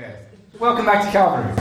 Okay. Welcome back to Calvary.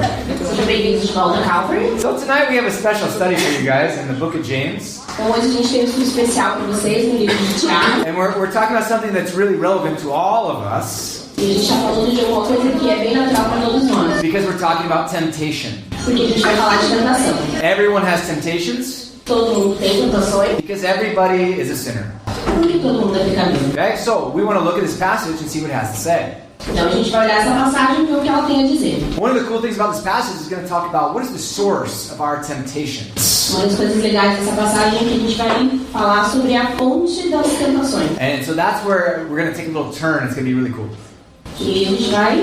Sejam bem-vindos de volta a Calvary. So tonight we have a special study for you guys in the book of James. Então hoje a gente tem um estudo especial para vocês no livro de Tiago. And we're talking about something that's really relevant to all of us. E a gente está falando de uma coisa que é bem natural para todos nós. Because we're talking about temptation. Porque a gente vai falar de tentação. Everyone has temptations. Todo mundo tem tentações. Because everybody is a sinner. Porque todo mundo é pecador. Okay, so we want to look at this passage and see what it has to say. Então a gente vai olhar essa passagem e ver o que ela tem a dizer. One of the cool things about this passage is going to talk about what is the source of our temptations. Uma das coisas legais dessa passagem é que a gente vai falar sobre a fonte das tentações. And so that's where we're going to take a little turn. It's going to be really cool. E a gente vai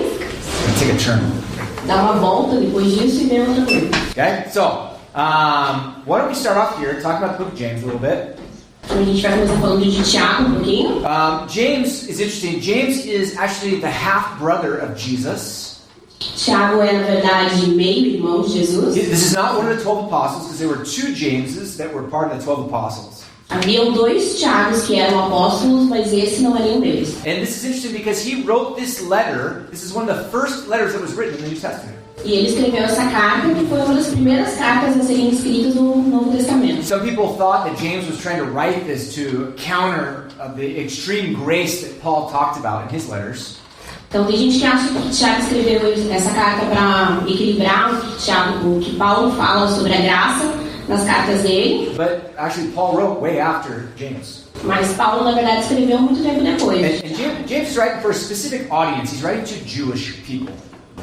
Take a turn. dar uma volta depois disso e ver outra coisa. Okay, so why don't we start off here talking about the book of James a little bit. Então a gente vai começar falando de Tiago um pouquinho. James is interesting. James is actually the half-brother of Jesus. Tiago é, na verdade, meio-irmão de Jesus. This is not one of the 12 apostles because there were two Jameses that were part of the 12 apostles. Haviam dois Tiagos que eram apóstolos, mas esse não é nenhum deles. And this is interesting because he wrote this letter. This is one of the first letters that was written in the New Testament. E ele escreveu essa carta, que foi uma das primeiras cartas a serem escritas no Novo Testamento. Some people thought that James was trying to write this to counter the extreme grace that Paul talked about in his letters. Então tem gente que acha que Tiago escreveu essa carta para equilibrar o que Paulo fala sobre a graça nas cartas dele. But actually Paul wrote way after James. Mas Paulo, na verdade, escreveu muito tempo depois. And James is writing for a specific audience. He's writing to Jewish people.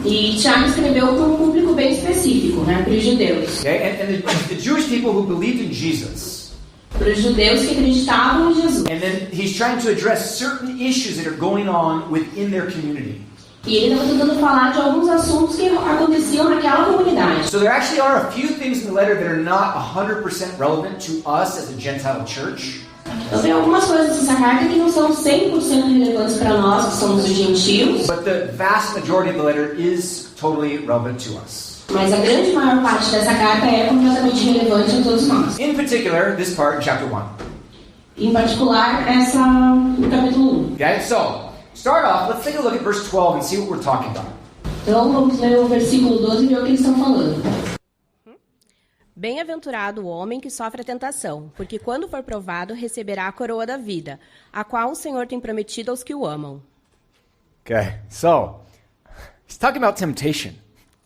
E Tiago escreveu para um público bem específico, né, para os judeus. Okay? And the Jewish people who believed in Jesus. Para os judeus que acreditavam em Jesus. And then he's trying to address certain issues that are going on within their community. E ele estava tentando falar de alguns assuntos que aconteciam naquela comunidade. So there actually are a few things in the letter that are not 100% relevant to us as a Gentile church. Então tem algumas coisas nessa carta que não são 100% relevantes para nós, que somos os gentios. But the vast majority of the letter is totally relevant to us. Mas a grande maior parte dessa carta é completamente relevante a todos nós. In particular, this part in chapter 1. Em particular, essa no capítulo 1. Okay, so start off, let's take a look at verse 12 and see what we're talking about. Então vamos ler o versículo 12 e ver o que eles estão falando. Bem-aventurado o homem que sofre a tentação, porque quando for provado, receberá a coroa da vida, a qual o Senhor tem prometido aos que o amam. Okay, so he's talking about temptation.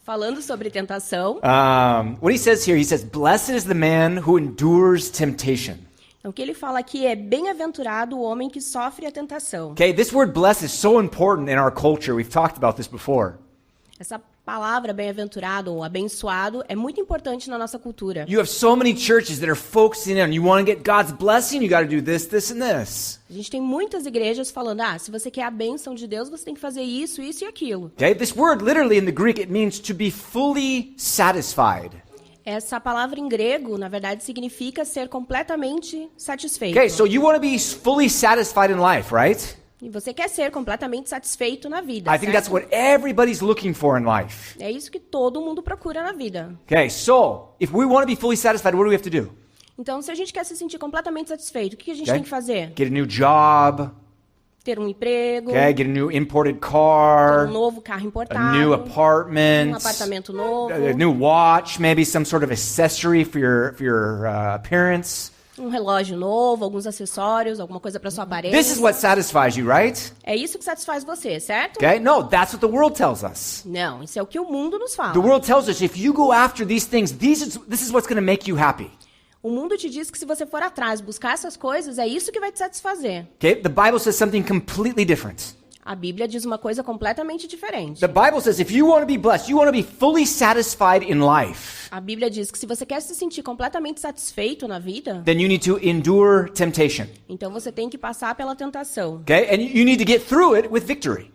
Falando sobre tentação, What he says here, he says, "Blessed is the man who endures temptation." o que ele fala aqui é bem-aventurado o homem que sofre a tentação. Okay, this word blessed is so important in our culture. We've talked about this before. Essa palavra bem-aventurado ou abençoado é muito importante na nossa cultura. You have so many churches that are focusing on, you want to get God's blessing, you got to do this, this, and this. A gente tem muitas igrejas falando, se você quer a bênção de Deus, você tem que fazer isso, isso e aquilo. Okay, this word literally in the Greek, it means to be fully satisfied. Essa palavra em grego, na verdade, significa ser completamente satisfeito. Okay, so you want to be fully satisfied in life, right? E você quer ser completamente satisfeito na vida, I think that's what everybody's looking for in life. É isso que todo mundo procura na vida. Okay, so if we want to be fully satisfied, what do we have to do? Então, se a gente quer se sentir completamente satisfeito, o que a gente tem que fazer? Get a new job. Ter um emprego, Okay, get a new imported ter car. um novo carro importado, A new apartment. um apartamento novo, A new watch, maybe some sort of accessory for your appearance. um relógio novo, alguns acessórios, alguma coisa para sua aparência. This is what satisfies you, right? É isso que satisfaz você, certo? Okay? No, that's what the world tells us. Não, isso é o que o mundo nos fala. The world tells us if you go after these things, this is what's going to make you happy. O mundo te diz que se você for atrás, buscar essas coisas, é isso que vai te satisfazer. Okay? The Bible says something completely different. A Bíblia diz uma coisa completamente diferente. The Bible says if you want to be blessed, you want to be fully satisfied in life, A Bíblia diz que se você quer se sentir completamente satisfeito na vida, then you need to endure temptation. então você tem que passar pela tentação. Okay? And you need to get through it with victory.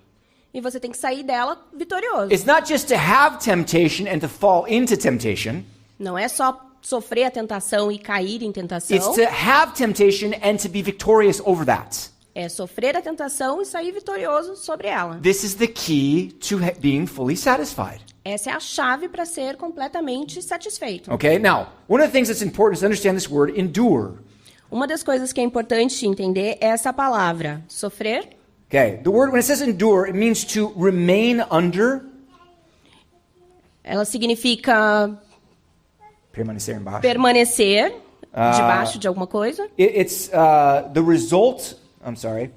E você tem que sair dela vitorioso. It's not just to have temptation and to fall into temptation. Não é só sofrer a tentação e cair em tentação. It's to have temptation and to be victorious over that. É sofrer a tentação e sair vitorioso sobre ela. This is the key to being fully satisfied. Essa é a chave para ser completamente satisfeito. Okay? Now, one of the things that's important is to understand this word endure. Uma das coisas que é importante entender é essa palavra, sofrer. Okay, the word, when it says endure, it means to remain under Ela significa Permanecer embaixo. permanecer debaixo de alguma coisa. It's the result. I'm sorry.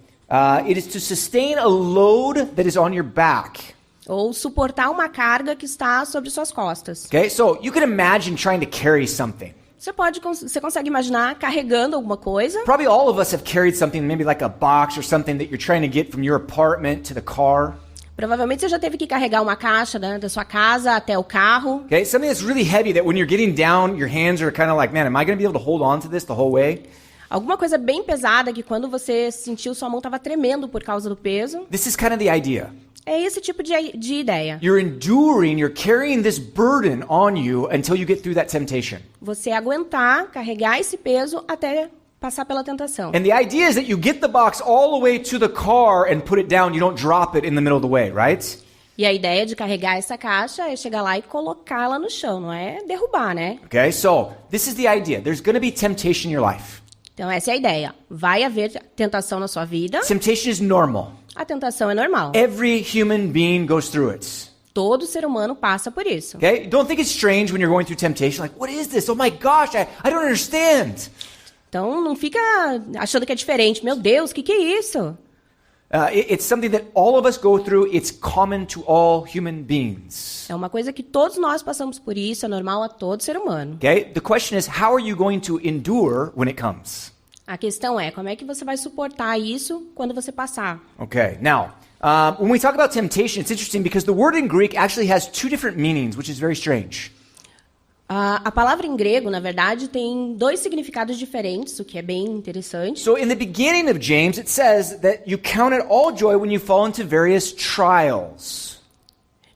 It is to sustain a load that is on your back. Ou suportar uma carga que está sobre suas costas. Okay, so you can imagine trying to carry something. Você consegue imaginar carregando alguma coisa? Probably all of us have carried something, maybe like a box or something that you're trying to get from your apartment to the car. Provavelmente você já teve que carregar uma caixa, né, da sua casa até o carro. Okay, something that's really heavy that when you're getting down, your hands are kind of like, man, am I going to be able to hold on to this the whole way? Alguma coisa bem pesada que quando você sentiu, sua mão estava tremendo por causa do peso. This is kind of the idea. É esse tipo de ideia. You're enduring, you're carrying this burden on you until you get through that temptation. Você aguentar, carregar esse peso até passar pela tentação. And the idea is that you get the box all the way to the car and put it down. You don't drop it in the middle of the way, right? E a ideia de carregar essa caixa é chegar lá e colocá-la no chão, não é derrubar, né? Okay, so this is the idea. There's going to be temptation in your life. Então essa é a ideia. Vai haver tentação na sua vida. Temptation is normal. A tentação é normal. Every human being goes through it. Todo ser humano passa por isso. Okay? Don't think it's strange when you're going through temptation. Like, what is this? Oh my gosh, I don't understand. Então não fica achando que é diferente. Meu Deus, o que é isso? It's something that all of us go through. It's common to all human beings. É uma coisa que todos nós passamos por isso, é normal a todo ser humano. Okay? The question is, how are you going to endure when it comes? A questão é, como é que você vai suportar isso quando você passar? Okay, now, when we talk about temptation, it's interesting because the word in Greek actually has two different meanings, which is very strange. A palavra em grego, na verdade, tem dois significados diferentes, o que é bem interessante. So in the beginning of James, it says that you count it all joy when you fall into various trials.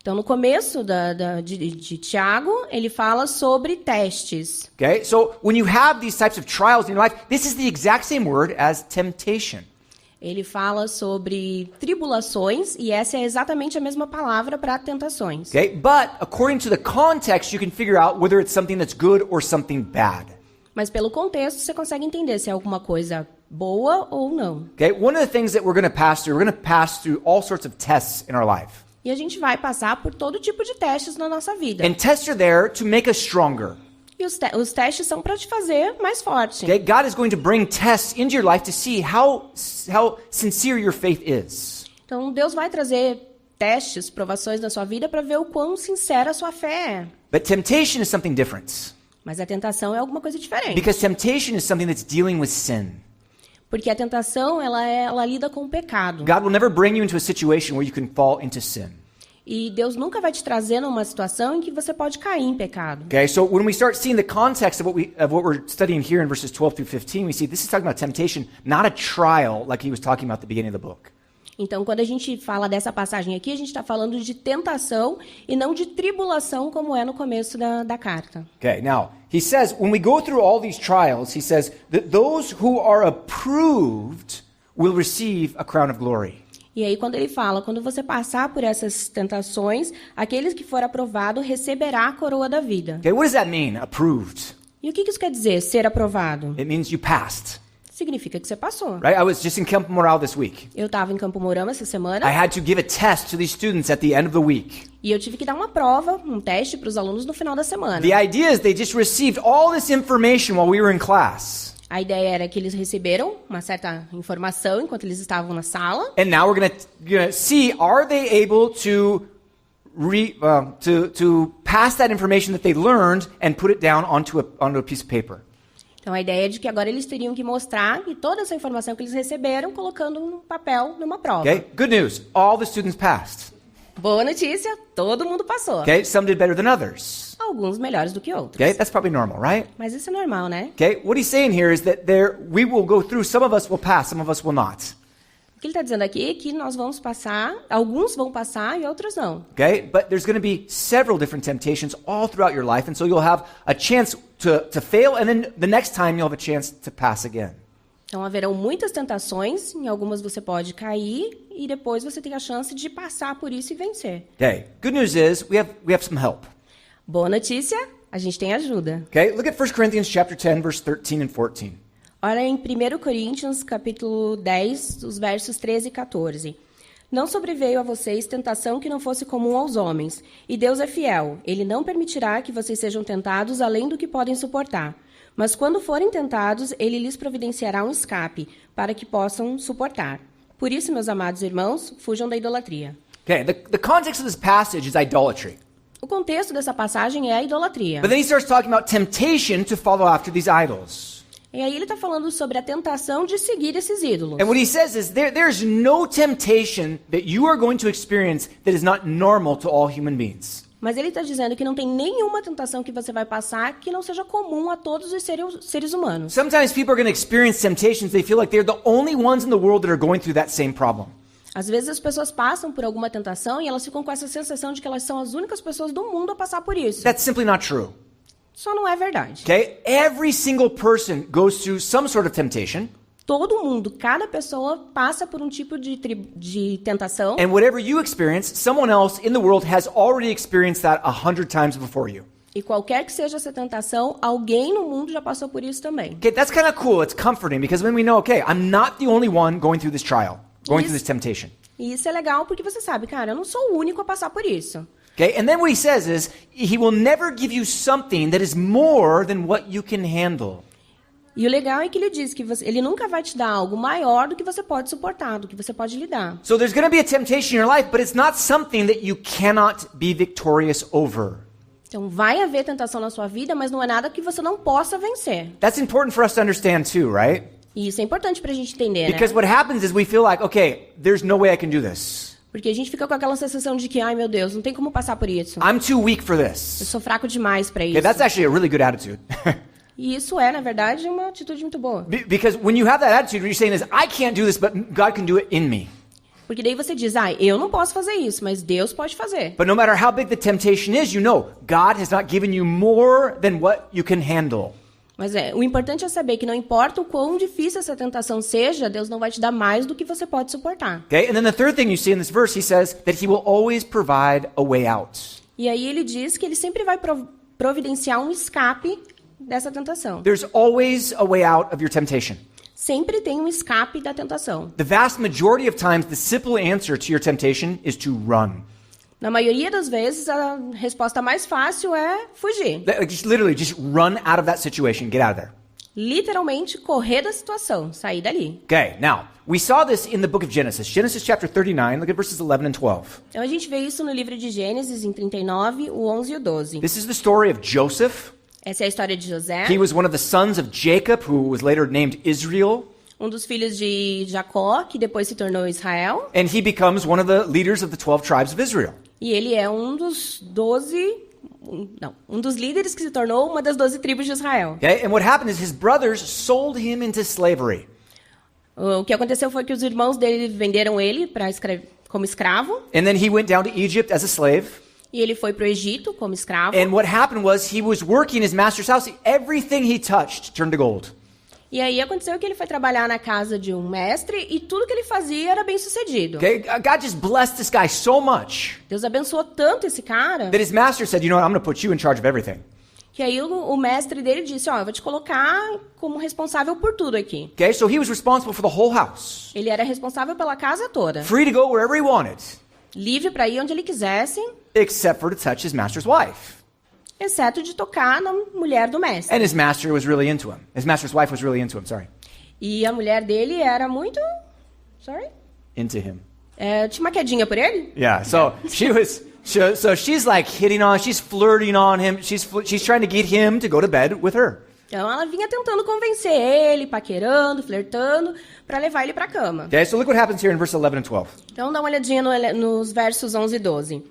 Então, no começo de Tiago, ele fala sobre testes. Okay, so when you have these types of trials in your life, this is the exact same word as temptation. Ele fala sobre tribulações, e essa é exatamente a mesma palavra para tentações. Okay, but according to the context, you can figure out whether it's something that's good or something bad. Mas pelo contexto, você consegue entender se é alguma coisa boa ou não. Okay, one of the things that we're going to pass through all sorts of tests in our life. E a gente vai passar por todo tipo de testes na nossa vida. And tests are there to make us stronger. E os testes são para te fazer mais forte. Okay, God is going to bring tests into your life to see how sincere your faith is. Então Deus vai trazer testes, provações na sua vida para ver o quão sincera a sua fé é. But temptation is something different. Mas a tentação é alguma coisa diferente. Because temptation is something that's dealing with sin. Porque a tentação, ela lida com o pecado. God will never bring you into a situation where you can fall into sin. E Deus nunca vai te trazer numa situação em que você pode cair em pecado. Okay, so when we start seeing the context of what we're studying here in verses 12 through 15, we see this is talking about temptation, not a trial like he was talking about at the beginning of the book. Então, quando a gente fala dessa passagem aqui, a gente está falando de tentação e não de tribulação, como é no começo da carta. Okay, now, he says, when we go through all these trials, he says that those who are approved will receive a crown of glory. E aí, quando ele fala, quando você passar por essas tentações, aqueles que for aprovado receberá a coroa da vida. Okay, what does that mean, approved? E o que isso quer dizer, ser aprovado? It means you passed, Significa que você passou. right? I was just in Campo Moral this week. Eu estava em Campo Mourão essa semana I had to give a test to these students at the end of the week. e eu tive que dar uma prova, um teste para os alunos no final da semana. The idea is they just received all this information while we were in class. A ideia era que eles receberam uma certa informação enquanto eles estavam na sala. And now we're gonna see, are they able to pass that information that they learned and put it down onto a piece of paper. Então a ideia é de que agora eles teriam que mostrar que toda essa informação que eles receberam colocando no papel numa prova. Okay? Good news. All the students passed. Boa notícia, todo mundo passou. Okay? Some did better than others. Alguns melhores do que outros. Okay? That's probably normal, right? Mas isso é normal, né? Okay? What he's saying here is that we will go through, some of us will pass, some of us will not. O que ele está dizendo aqui é que nós vamos passar, alguns vão passar e outros não. Okay? But there's going to be several different temptations all throughout your life, and so you'll have a chance to fail, and then the next time you'll have a chance to pass again. Então haverão muitas tentações, em algumas você pode cair e depois você tem a chance de passar por isso e vencer. Okay? Good news is we have some help. Boa notícia, a gente tem ajuda. Okay? Look at 1 Corinthians chapter 10 verse 13 and 14. Olha em 1 Coríntios, capítulo 10, os versos 13 e 14. Não sobreveio a vocês tentação que não fosse comum aos homens. E Deus é fiel. Ele não permitirá que vocês sejam tentados além do que podem suportar. Mas quando forem tentados, ele lhes providenciará um escape, para que possam suportar. Por isso, meus amados irmãos, fujam da idolatria. Okay, the context of this passage is idolatry. O contexto dessa passagem é a idolatria. But then he starts talking about temptation to follow after these idols. E aí ele está falando sobre a tentação de seguir esses ídolos. And what he says is there's no temptation that you are going to experience that is not normal to all human beings. Mas ele está dizendo que não tem nenhuma tentação que você vai passar que não seja comum a todos os seres humanos. Sometimes people are going to experience temptations, they feel like they're the only ones in the world that are going through that same problem. Às vezes as pessoas passam por alguma tentação e elas ficam com essa sensação de que elas são as únicas pessoas do mundo a passar por isso. That's simply not true. Só não é verdade. Okay? Every single person goes through some sort of temptation. Todo mundo, cada pessoa passa por um tipo de tentação. And whatever you experience, someone else in the world has already experienced that 100 times before you. E qualquer que seja essa tentação, alguém no mundo já passou por isso também. Okay, that's kind of cool. It's comforting because when we know, okay, I'm not the only one going through this trial, going through this temptation. E isso é legal porque você sabe, cara, eu não sou o único a passar por isso. Okay, and then what he says is, he will never give you something that is more than what you can handle. E o legal é que ele diz que ele nunca vai te dar algo maior do que você pode suportar, do que você pode lidar. So there's going to be a temptation in your life, but it's not something that you cannot be victorious over. Então vai haver tentação na sua vida, mas não é nada que você não possa vencer. That's important for us to understand too, right? E isso é importante pra gente entender, Because né? what happens is we feel like, okay, there's no way I can do this. Porque a gente fica com aquela sensação de que, ai meu Deus, não tem como passar por isso. I'm too weak for Eu this. sou fraco demais pra Okay, isso. that's actually a really good attitude. E isso é, na verdade, uma atitude muito boa. Because when you have that attitude, what you're saying is, I can't do this, but God can do it in me. Porque daí você diz, eu não posso fazer isso, mas Deus pode fazer. But no matter how big the temptation is, you know, God has not given you more than what you can handle. Mas o importante é saber que não importa o quão difícil essa tentação seja, Deus não vai te dar mais do que você pode suportar. Okay? And then the third thing you see in this verse, he says that he will always provide a way out. E aí ele diz que ele sempre vai providenciar um escape dessa tentação. There's always a way out of your temptation. Sempre tem um escape da tentação. The vast majority of times, the simple answer to your temptation is to run. Na maioria das vezes, a resposta mais fácil é fugir. Just run out of that situation. Get out of there. Literalmente, correr da situação, sair dali. Okay, now, we saw this in the book of Genesis. Genesis chapter 39, look at verses 11 and 12. Então a gente vê isso no livro de Gênesis, em 39, o 11 e o 12. This is the story of Joseph. Essa é a história de José, He was one of the sons of Jacob, who was later named Israel. um dos filhos de Jacó, que depois se tornou Israel. And he becomes one of the leaders of the 12 tribes of Israel. E ele é um dos líderes que se tornou uma das 12 tribos de Israel. Okay? And what happened is his brothers sold him into slavery. O que aconteceu foi que os irmãos dele venderam ele como escravo. And then he went down to Egypt as a slave. E ele foi para o Egito como escravo. And what happened was he was working in his master's house. Everything he touched turned to gold. E aí aconteceu que ele foi trabalhar na casa de um mestre e tudo que ele fazia era bem sucedido. Okay? God just blessed this guy so much Deus abençoou tanto esse cara that his master said, you know what, I'm going to put you in charge of everything. que aí o mestre dele disse, eu vou te colocar como responsável por tudo aqui. Okay? So he was responsible for the whole house. Ele era responsável pela casa toda. Free to go wherever he wanted, Livre para ir onde ele quisesse, except for to touch his master's wife. exceto de tocar na mulher do mestre. And his master was really into him. His master's wife was really into him, sorry. E a mulher dele era muito... Into him. tinha uma quedinha por ele. Yeah, so she's like hitting on, she's flirting on him. She's trying to get him to go to bed with her. Então ela vinha tentando convencer ele, paquerando, flertando, para levar ele para cama. Okay, so look what happens here in verse 11 and 12. Então dá uma olhadinha nos versos 11 e 12.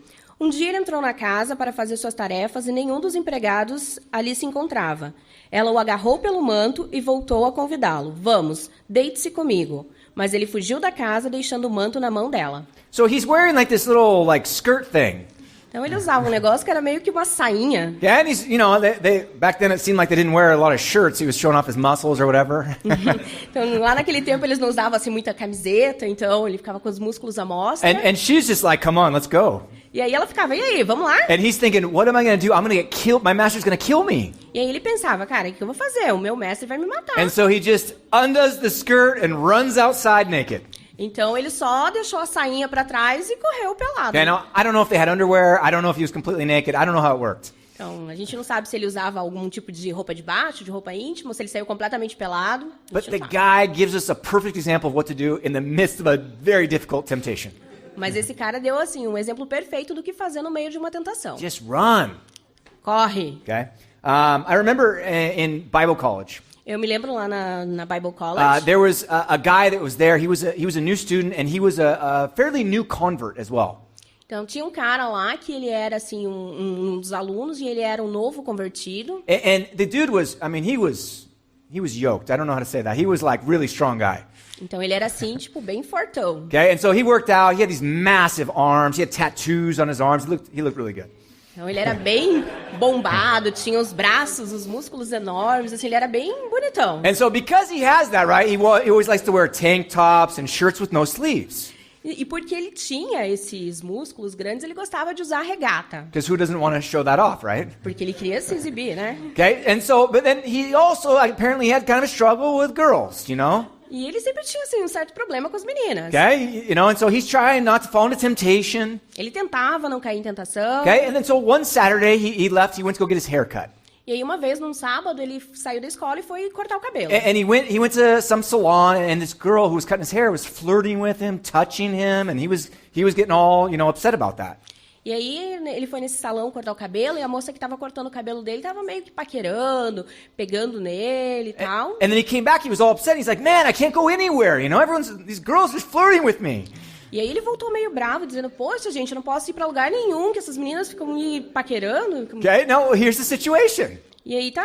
Um dia ele entrou na casa para fazer suas tarefas e nenhum dos empregados ali se encontrava. Ela o agarrou pelo manto e voltou a convidá-lo. Vamos, deite-se comigo. Mas ele fugiu da casa, deixando o manto na mão dela. So he's wearing like this little like skirt thing. Então ele usava um negócio que era meio que uma sainha. Yeah, and he's, you know, they back then it seemed like they didn't wear a lot of shirts. He was showing off his muscles or whatever. Então lá naquele tempo eles não usavam assim muita camiseta, então ele ficava com os músculos à mostra. and she's just like, come on, let's go. E aí ela ficava, e aí, vamos lá? And he's thinking, what am I going to do? I'm going to get killed. My master's going to kill me. E aí ele pensava, cara, o que eu vou fazer? O meu mestre vai me matar. And so he just undoes the skirt and runs outside naked. Então ele só deixou a sainha pra trás e correu pelado. Okay, now, I don't know if they had underwear. I don't know if he was completely naked. I don't know how it worked. Então, a gente não sabe se ele usava algum tipo de roupa de baixo, de roupa íntima, ou se ele saiu completamente pelado. A But gente the não sabe. guy gives us a perfect example of what to do in the midst of a very difficult temptation. Mas esse cara deu, assim, um exemplo perfeito do que fazer no meio de uma tentação. Just run. Corre. Okay? I remember in Bible college, Eu me lembro lá na Bible College, there was a guy that was there. He was a new student, and he was a fairly new convert as well. então tinha um cara lá que ele era, assim, um dos alunos, e ele era um novo convertido. And the dude was, I mean, he was yoked. I don't know how to say that. He was like really strong guy. Então ele era, assim, tipo, bem fortão. Okay? And so he worked out. He had these massive arms. He had tattoos on his arms. He looked really good. Então ele era bem bombado, tinha os braços, os músculos enormes, assim, ele era bem bonitão. And so because he has that, right, he always likes to wear tank tops and shirts with no sleeves. E porque ele tinha esses músculos grandes, ele gostava de usar regata. Because who doesn't want to show that off, right? Porque ele queria se exibir, né? Okay? And so, but then he also apparently had kind of a struggle with girls, you know? E ele sempre tinha, assim, um certo problema com as meninas. Okay? You know, and so he's trying not to fall into temptation. Ele tentava não cair em tentação. Okay? And then so one Saturday he left, he went to go get his hair cut. E aí, uma vez, num sábado, ele saiu da escola e foi cortar o cabelo. And he went to some salon, and this girl who was cutting his hair was flirting with him, touching him, and he was getting all, you know, upset about that. E aí, ele foi nesse salão cortar o cabelo, e a moça que estava cortando o cabelo dele estava meio que paquerando, pegando nele e tal. And then he came back, he was all upset. He's like, man, I can't go anywhere, you know, these girls are flirting with me. E aí ele voltou meio bravo, dizendo, poxa, gente, eu não posso ir pra lugar nenhum, que essas meninas ficam me paquerando. Okay, now here's the situation. E aí tá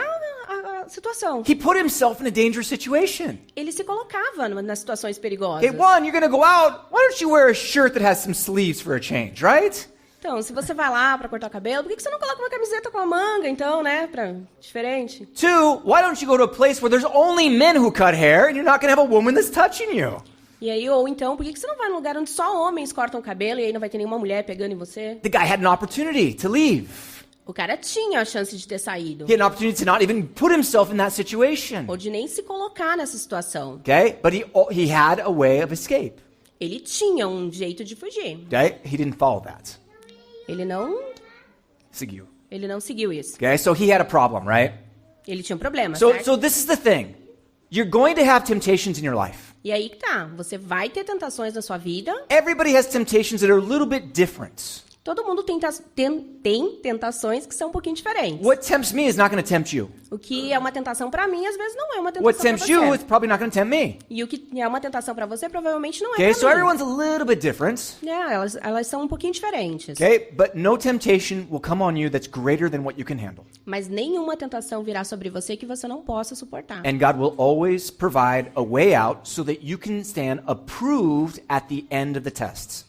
a situação. He put himself in a dangerous situation. Ele se colocava nas situações perigosas. Okay, one, you're going to go out. Why don't you wear a shirt that has some sleeves for a change, right? Então, se você vai lá pra cortar o cabelo, por que você não coloca uma camiseta com a manga, então, né? Diferente. Two, why don't you go to a place where there's only men who cut hair and you're not going to have a woman that's touching you? E aí, ou então, por que você não vai num lugar onde só homens cortam o cabelo e aí não vai ter nenhuma mulher pegando em você? The guy had an opportunity to leave. O cara tinha a chance de ter saído. He had an opportunity to not even put himself in that situation. Ou de nem se colocar nessa situação. Okay? But he had a way of escape. Ele tinha um jeito de fugir. Okay? He didn't follow that. Ele não Seguiu. seguiu isso. Okay? So he had a problem, right? Ele tinha um problema, So certo? this is the thing. You're going to have temptations in your life. E aí que tá, você vai ter tentações na sua vida. Everybody has temptations that are a little bit different. Todo mundo tem tentações que são um pouquinho diferentes. What tempts me is not going to tempt you. O que é uma tentação pra mim, às vezes não é uma tentação What pra tempts you is você. probably not going to tempt me. E o que é uma tentação pra você, provavelmente não é Okay? pra So mim. everyone's a little bit different. Elas são um pouquinho diferentes. Okay? But no temptation will come on you that's greater than what you can handle. Mas nenhuma tentação virá sobre você que você não possa suportar. And God will always provide a way out so that you can stand approved at the end of the tests.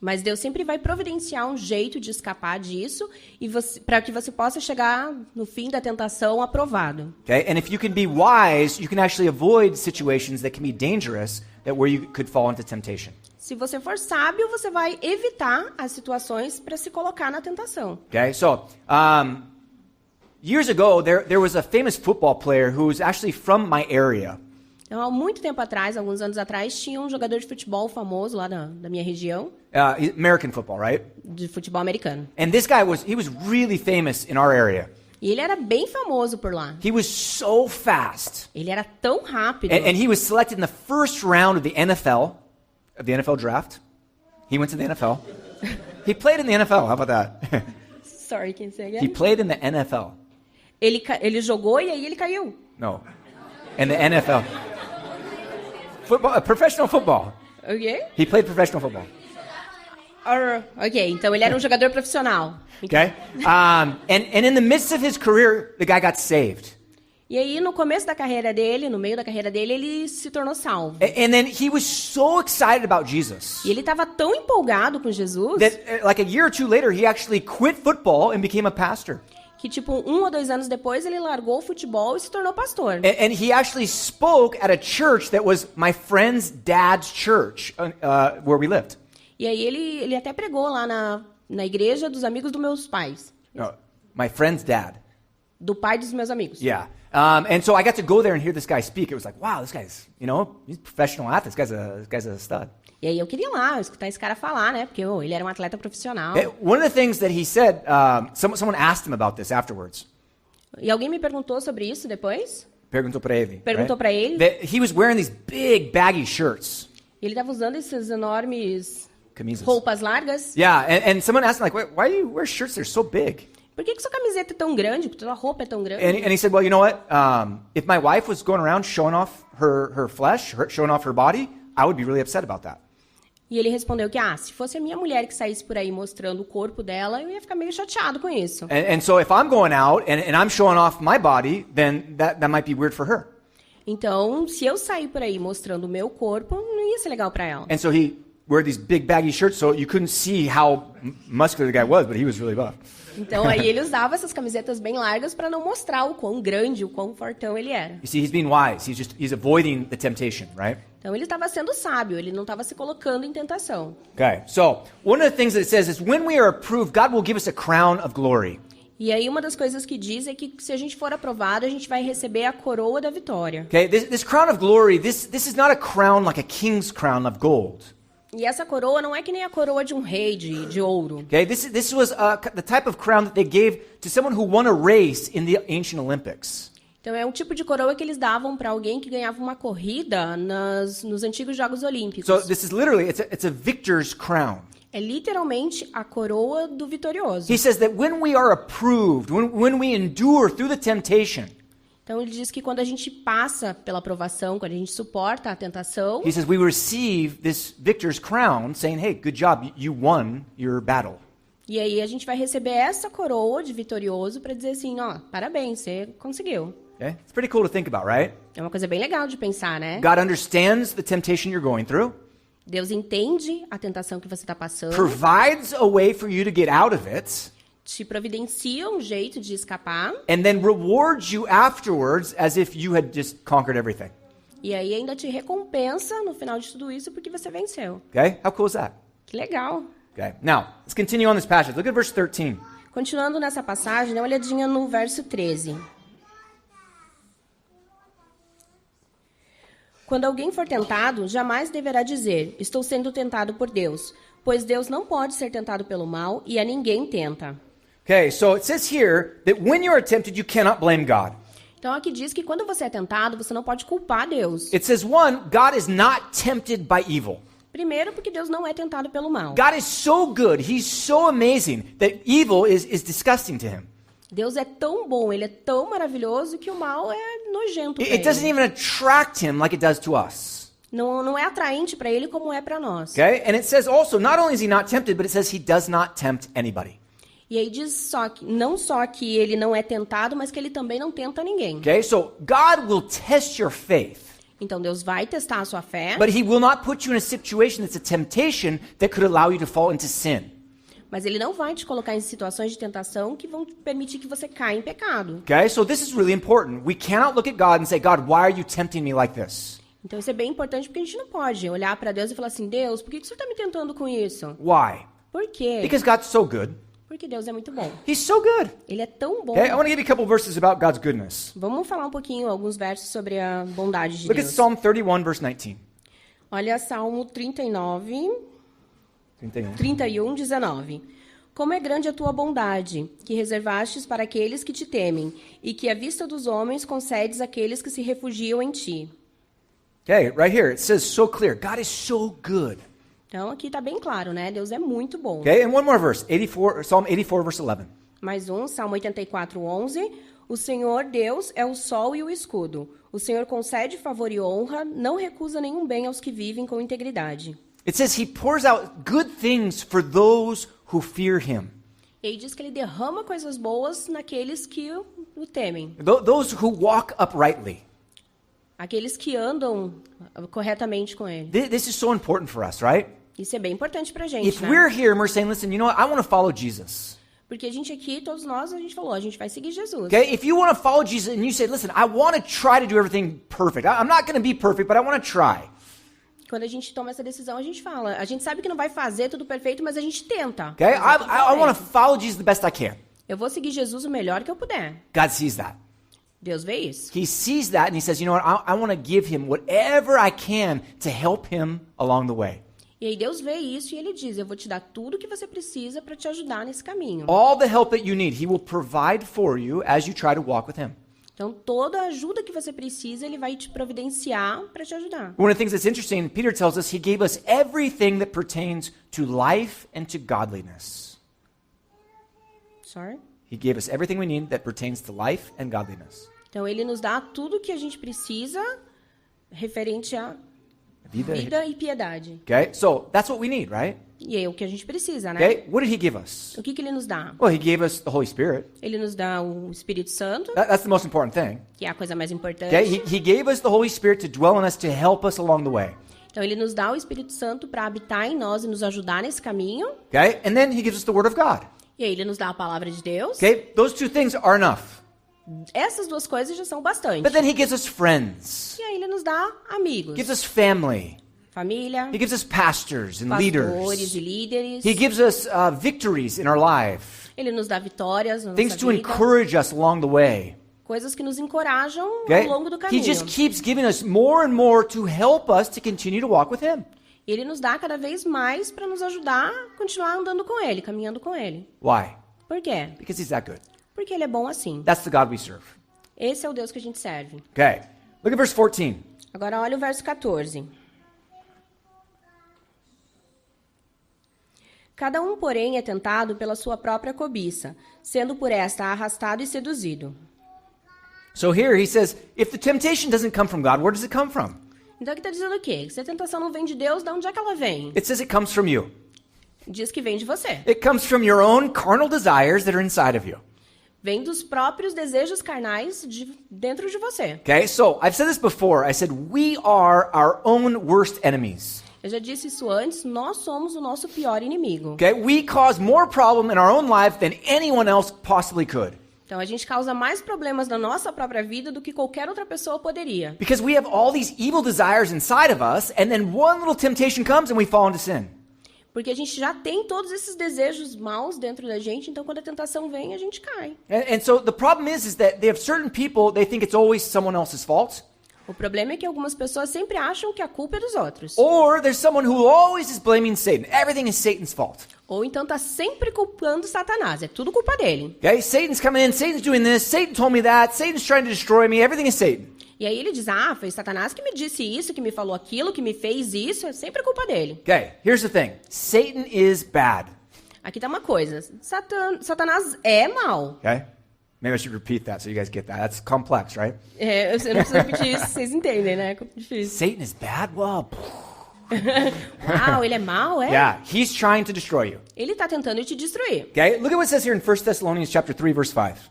Mas Deus sempre vai providenciar um jeito de escapar disso e para que você possa chegar no fim da tentação aprovado. Okay? And if you can be wise, you can actually avoid situations that can be dangerous where you could fall into temptation. Se você for sábio, você vai evitar as situações para se colocar na tentação. Okay? So, years ago, there was a famous football player who was actually from my area. Então, há muito tempo atrás, alguns anos atrás, tinha um jogador de futebol famoso lá da minha região, American football, right? de futebol americano. And this guy was really famous in our area. E ele era bem famoso por lá. He was so fast. Ele era tão rápido. And he was selected in the first round of the NFL draft. He went to the NFL. He played in the NFL. How about that? Sorry, can you say He again? played in the NFL. Ele jogou e aí ele caiu. No. In the NFL. Football, professional football. Ok? He played professional football. Ok, então ele era um jogador profissional. Okay? And in the midst of his career, the guy got saved. E aí, no começo da carreira dele, no meio da carreira dele, ele se tornou salvo. And then he was so excited about Jesus E ele estava tão empolgado com Jesus that like a year or two later, he actually quit football and became a pastor. que, tipo, 1 ou 2 anos depois, ele largou o futebol e se tornou pastor. And he actually spoke at a church that was my friend's dad's church where we lived. E aí ele até pregou lá na igreja dos amigos dos meus pais. No, my friend's dad. do pai dos meus amigos. Yeah. And so I got to go there and hear this guy speak. It was like, wow, this guy's, he's a professional athlete. This guy's a stud. E aí eu queria ir lá escutar esse cara falar, né? Porque ele era um atleta profissional. One of the things that he said, someone asked him about this afterwards. E alguém me perguntou sobre isso depois? Perguntou para ele. Perguntou para ele. That he was wearing these big baggy shirts. Ele estava usando essas enormes Camisas. roupas largas. Yeah, and someone asked him, like, why do you wear shirts that are so big? Por que sua camiseta é tão grande? Porque sua roupa é tão grande? And he said, well, you know what? If my wife was going around showing off her flesh, showing off her body, I would be really upset about that. E ele respondeu que, se fosse a minha mulher que saísse por aí mostrando o corpo dela, eu ia ficar meio chateado com isso. And so if I'm going out and I'm showing off my body, then that might be weird for her. Então, se eu sair por aí mostrando o meu corpo, não ia ser legal para ela. And so he wore these big baggy shirts so you couldn't see how muscular the guy was, but he was really buff. Então, aí ele usava essas camisetas bem largas para não mostrar o quão grande, o quão fortão ele era. You see, he's being wise. He's avoiding the temptation, right? Então, ele estava sendo sábio, ele não estava se colocando em tentação. Okay, so one of the things that it says is when we are approved, God will give us a crown of glory. E aí, uma das coisas que diz é que se a gente for aprovado, a gente vai receber a coroa da vitória. Okay, this crown of glory, this is not a crown like a king's crown of gold. E essa coroa não é que nem a coroa de um rei de ouro. Okay, this was the type of crown that they gave to someone who won a race in the ancient Olympics. Então é um tipo de coroa que eles davam para alguém que ganhava uma corrida nos antigos Jogos Olímpicos. So this is literally it's a victor's crown. É literalmente a coroa do vitorioso. He says that when we are approved, when we endure through the temptation. Então ele diz que quando a gente passa pela provação, quando a gente suporta a tentação, He says we receive this victor's crown, saying, "Hey, good job, you won your battle." e aí a gente vai receber essa coroa de vitorioso para dizer assim, parabéns, você conseguiu. Okay, it's pretty cool to think about, right? É uma coisa bem legal de pensar, né? God understands the temptation you're going through, Deus entende a tentação que você está passando, provides a way for you to get out of it, te providencia um jeito de escapar, and then rewards you afterwards as if you had just conquered everything. e aí ainda te recompensa no final de tudo isso porque você venceu. Okay, how cool is that? Que legal. Okay, now let's continue on this passage. Look at verse 13. Continuando nessa passagem, dá uma olhadinha no verso 13. Quando alguém for tentado, jamais deverá dizer, estou sendo tentado por Deus, pois Deus não pode ser tentado pelo mal e a ninguém tenta. Okay, so it says here that when you are tempted, you cannot blame God. Então aqui diz que quando você é tentado, você não pode culpar Deus. It says, one, God is not tempted by evil. Primeiro, porque Deus não é tentado pelo mal. God is so good, He's so amazing, that evil is disgusting to Him. Deus é tão bom, Ele é tão maravilhoso que o mal é nojento para It doesn't Ele. even attract Him like it does to us. Não é atraente para Ele como é para nós. Okay? And it says also, not only is He not tempted, but it says He does not tempt anybody. E aí diz não só que Ele não é tentado, mas que Ele também não tenta ninguém. Okay? So God will test your faith, Então Deus vai testar a sua fé, but He will not put you in a situation that's a temptation that could allow you to fall into sin. mas Ele não vai te colocar em situações de tentação que vão permitir que você caia em pecado. Okay? So this is really important. We cannot look at God and say, God, why are you tempting me like this? Então isso é bem importante porque a gente não pode olhar para Deus e falar assim, Deus, por que o Senhor está me tentando com isso? Why? Por quê? Because God's so good. Porque Deus é muito bom. He's so good. Ele é tão bom. Okay? I want to give you a couple verses about God's goodness. Vamos falar um pouquinho, alguns versos sobre a bondade de Look at Deus. Psalm 31, verse 19. Olha Salmo 39, 31. 31, 19. Como é grande a tua bondade, que reservastes para aqueles que te temem, e que à vista dos homens concedes àqueles que se refugiam em ti. Okay, right here, it says so clear. God is so good. Então aqui está bem claro, né? Deus é muito bom. Okay, and one more verse, Psalm 84, verse 11. Mais um, Salmo 84, 11. O Senhor Deus é o sol e o escudo. O Senhor concede favor e honra, não recusa nenhum bem aos que vivem com integridade. It says He pours out good things for those who fear Him. E aí diz que ele derrama coisas boas naqueles que o temem. Those who walk uprightly. Aqueles que andam corretamente com ele. This is so important for us, right? Isso é bem importante pra gente, If né? we're here and we're saying, listen, you know what? I want to follow Jesus. Porque a gente aqui, todos nós, a gente falou, a gente vai seguir Jesus. Okay? If you want to follow Jesus and you say, listen, I want to try to do everything perfect. I'm not going to be perfect, but I want to try. Quando a gente toma essa decisão, a gente fala. A gente sabe que não vai fazer tudo perfeito, mas a gente tenta. Okay? fazer tudo I want to perfeito. follow Jesus the best I can. Eu vou seguir Jesus o melhor que eu puder. God sees that. Deus vê isso. He sees that and he says, you know what, I want to give him whatever I can to help him along the way. E aí Deus vê isso e ele diz, eu vou te dar tudo que você precisa para te ajudar nesse caminho. All the help that you need, he will provide for you as you try to walk with him. Então, toda a ajuda que você precisa, ele vai te providenciar para te ajudar. One of the things that's interesting, Peter tells us he gave us everything that pertains to life and to godliness. Sorry? He gave us everything we need that pertains to life and godliness. Então, ele nos dá tudo que a gente precisa referente a Vida. vida e piedade. Okay, so that's what we need, right? E é o que a gente precisa, né? Okay, what did he give us? O que ele nos dá? Well, he gave us the Holy Spirit. Ele nos dá o Espírito Santo, That's the most important thing. que é a coisa mais importante. Okay, he gave us the Holy Spirit to dwell in us to help us along the way. Então, ele nos dá o Espírito Santo para habitar em nós e nos ajudar nesse caminho. Okay, and then he gives us the Word of God. E aí, ele nos dá a palavra de Deus. Okay, those two things are enough. Essas duas coisas já são bastante. But then he gives us friends. E aí, ele nos dá amigos, Gives us family. família, He gives us pastors and pastores leaders. e líderes. He gives us victories in our life. Ele nos dá vitórias na Things nossa to vida. encourage us along the way. Coisas que nos encorajam Okay? ao longo do He caminho. just keeps giving us more and more to help us to continue to walk with him. E ele nos dá cada vez mais para nos ajudar a continuar andando com ele, caminhando com ele. Why? Por quê? Because he's that good. Porque ele é bom assim. That's the God we serve. Esse é o Deus que a gente serve. Okay. Look at verse 14. Agora olha o verso 14. Cada um, porém, é tentado pela sua própria cobiça, sendo por esta arrastado e seduzido. So here he says, if the temptation doesn't come from God, where does it come from? Então aqui está dizendo o quê? Se a tentação não vem de Deus, de onde é que ela vem? It says it comes from you. Diz que vem de você. It comes from your own carnal desires that are inside of you. Vem dos próprios desejos carnais dentro de você. Okay, so I've said this before. I said we are our own worst enemies. Eu já disse isso antes, nós somos o nosso pior inimigo. Okay, we cause more problem in our own life than anyone else possibly could. Então a gente causa mais problemas na nossa própria vida do que qualquer outra pessoa poderia. Because we have all these evil desires inside of us, and then one little temptation comes and we fall into sin. Porque a gente já tem todos esses desejos maus dentro da gente, então quando a tentação vem, a gente cai. And so the problem is that they have certain people, they think it's always someone else's fault. O problema é que algumas pessoas sempre acham que a culpa é dos outros. Or there's someone who always is blaming Satan. Everything is Satan's fault. Ou então tá sempre culpando Satanás, é tudo culpa dele. Okay, Satan's coming in, Satan's doing this, Satan told me that, Satan's trying to destroy me, everything is Satan. E aí ele diz, foi Satanás que me disse isso, que me falou aquilo, que me fez isso, é sempre culpa dele. Okay, here's the thing. Satan is bad. Aqui tá uma coisa, Satanás é mau. Okay? Maybe I should repeat that so you guys get that. That's complex, right? Eu não preciso repetir isso, vocês entendem, né? É difícil. Satan is bad? Well, Uau, ele é mau, é? yeah, he's trying to destroy you. Ele tá tentando te destruir. Okay? Look at what it says here in 1 Thessalonians chapter 3 verse 5.